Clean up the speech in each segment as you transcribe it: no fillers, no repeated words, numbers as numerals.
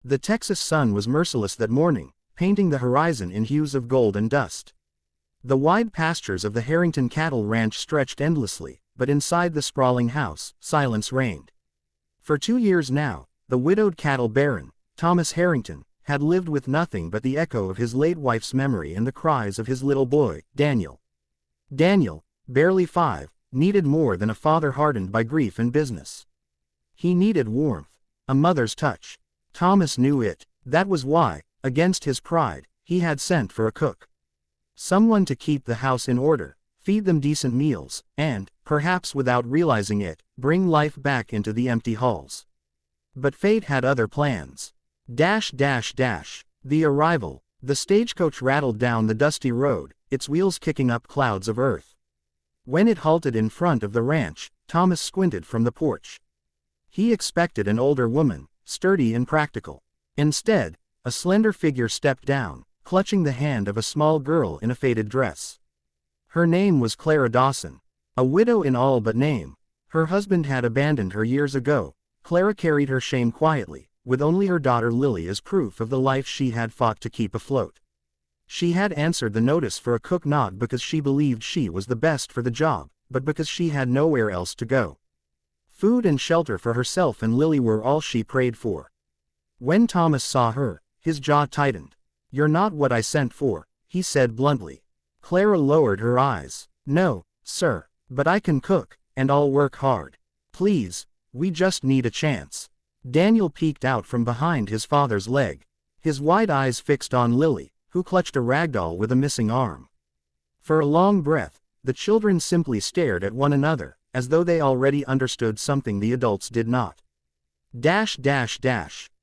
The Texas sun was merciless that morning, painting the horizon in hues of gold and dust. The wide pastures of the Harrington cattle ranch stretched endlessly, but inside the sprawling house, silence reigned. For 2 years now, the widowed cattle baron, Thomas Harrington, had lived with nothing but the echo of his late wife's memory and the cries of his little boy, Daniel. Daniel, barely 5, needed more than a father hardened by grief and business. He needed warmth, a mother's touch. Thomas knew it. That was why, against his pride, he had sent for a cook. Someone to keep the house in order, feed them decent meals, and, perhaps without realizing it, bring life back into the empty halls. But fate had other plans. The arrival. The stagecoach rattled down the dusty road, its wheels kicking up clouds of earth. When it halted in front of the ranch, Thomas squinted from the porch. He expected an older woman, sturdy and practical. Instead, a slender figure stepped down, clutching the hand of a small girl in a faded dress. Her name was Clara Dawson. A widow in all but name. Her husband had abandoned her years ago. Clara carried her shame quietly, with only her daughter Lily as proof of the life she had fought to keep afloat. She had answered the notice for a cook not because she believed she was the best for the job, but because she had nowhere else to go. Food and shelter for herself and Lily were all she prayed for. When Thomas saw her, his jaw tightened. "You're not what I sent for," he said bluntly. Clara lowered her eyes. "No, sir, but I can cook, and I'll work hard. Please, we just need a chance." Daniel peeked out from behind his father's leg, his wide eyes fixed on Lily, who clutched a ragdoll with a missing arm. For a long breath, the children simply stared at one another, as though they already understood something the adults did not.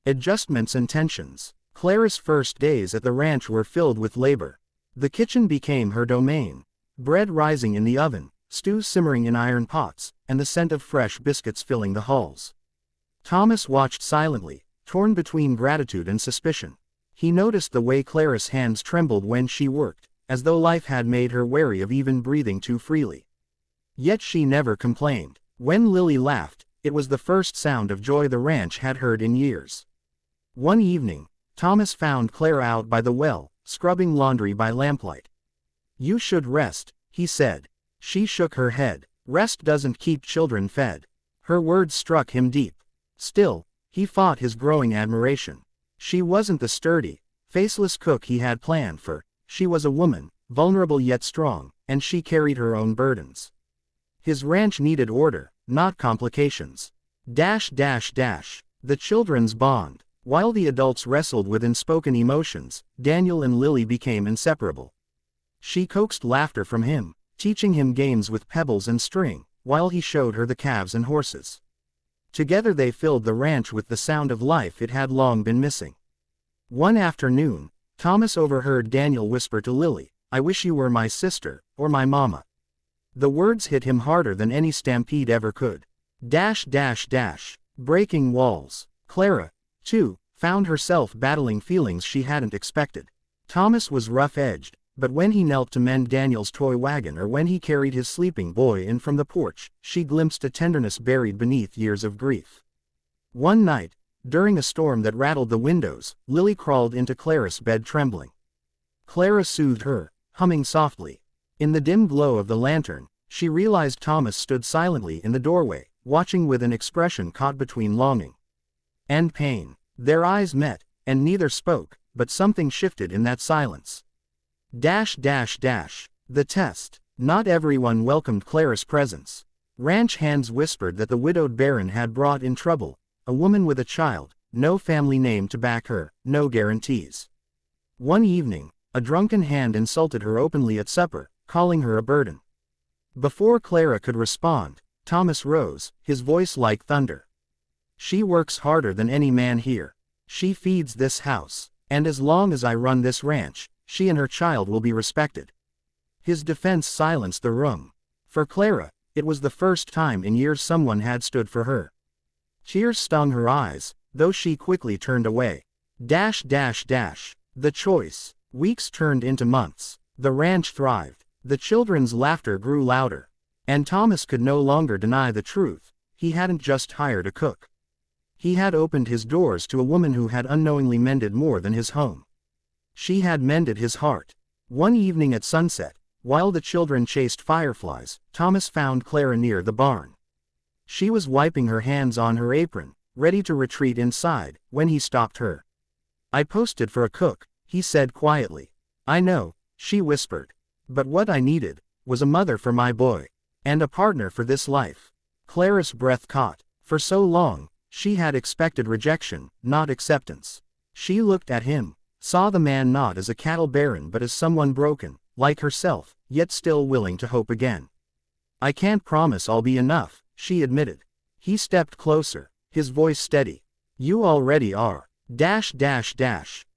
Adjustments and tensions. Clara's first days at the ranch were filled with labor. The kitchen became her domain. Bread rising in the oven, stews simmering in iron pots, and the scent of fresh biscuits filling the halls. Thomas watched silently, torn between gratitude and suspicion. He noticed the way Clara's hands trembled when she worked, as though life had made her wary of even breathing too freely. Yet she never complained. When Lily laughed, it was the first sound of joy the ranch had heard in years. One evening, Thomas found Clara out by the well, scrubbing laundry by lamplight. "You should rest," he said. She shook her head. "Rest doesn't keep children fed." Her words struck him deep. Still, he fought his growing admiration. She wasn't the sturdy, faceless cook he had planned for. She was a woman, vulnerable yet strong, and she carried her own burdens. His ranch needed order, not complications. The children's bond. While the adults wrestled with unspoken emotions, Daniel and Lily became inseparable. She coaxed laughter from him, teaching him games with pebbles and string, while he showed her the calves and horses. Together they filled the ranch with the sound of life it had long been missing. One afternoon, Thomas overheard Daniel whisper to Lily, "I wish you were my sister, or my mama." The words hit him harder than any stampede ever could. Breaking walls. Clara, too, found herself battling feelings she hadn't expected. Thomas was rough-edged, but when he knelt to mend Daniel's toy wagon or when he carried his sleeping boy in from the porch, she glimpsed a tenderness buried beneath years of grief. One night, during a storm that rattled the windows, Lily crawled into Clara's bed trembling. Clara soothed her, humming softly. In the dim glow of the lantern, she realized Thomas stood silently in the doorway, watching with an expression caught between longing and pain. Their eyes met, and neither spoke, but something shifted in that silence. The test. Not everyone welcomed Clara's presence. Ranch hands whispered that the widowed baron had brought in trouble, a woman with a child, no family name to back her, no guarantees. One evening, a drunken hand insulted her openly at supper, calling her a burden. Before Clara could respond, Thomas rose, his voice like thunder. "She works harder than any man here. She feeds this house, and as long as I run this ranch, she and her child will be respected." His defense silenced the room. For Clara, it was the first time in years someone had stood for her. Tears stung her eyes, though she quickly turned away. The choice. Weeks turned into months. The ranch thrived. The children's laughter grew louder. And Thomas could no longer deny the truth. He hadn't just hired a cook. He had opened his doors to a woman who had unknowingly mended more than his home. She had mended his heart. One evening at sunset, while the children chased fireflies, Thomas found Clara near the barn. She was wiping her hands on her apron, ready to retreat inside, when he stopped her. "I posted for a cook," he said quietly. "I know," she whispered. "But what I needed was a mother for my boy. And a partner for this life." Clara's breath caught. For so long, she had expected rejection, not acceptance. She looked at him, saw the man not as a cattle baron but as someone broken, like herself, yet still willing to hope again. "I can't promise I'll be enough," she admitted. He stepped closer, his voice steady. "You already are.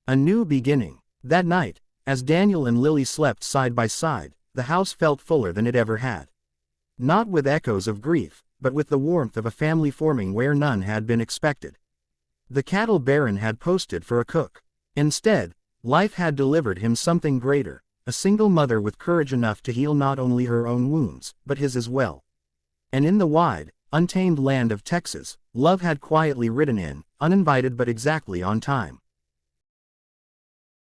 A new beginning." That night, as Daniel and Lily slept side by side, the house felt fuller than it ever had. Not with echoes of grief, but with the warmth of a family forming where none had been expected. The cattle baron had posted for a cook. Instead, life had delivered him something greater, a single mother with courage enough to heal not only her own wounds, but his as well. And in the wide, untamed land of Texas, love had quietly ridden in, uninvited but exactly on time.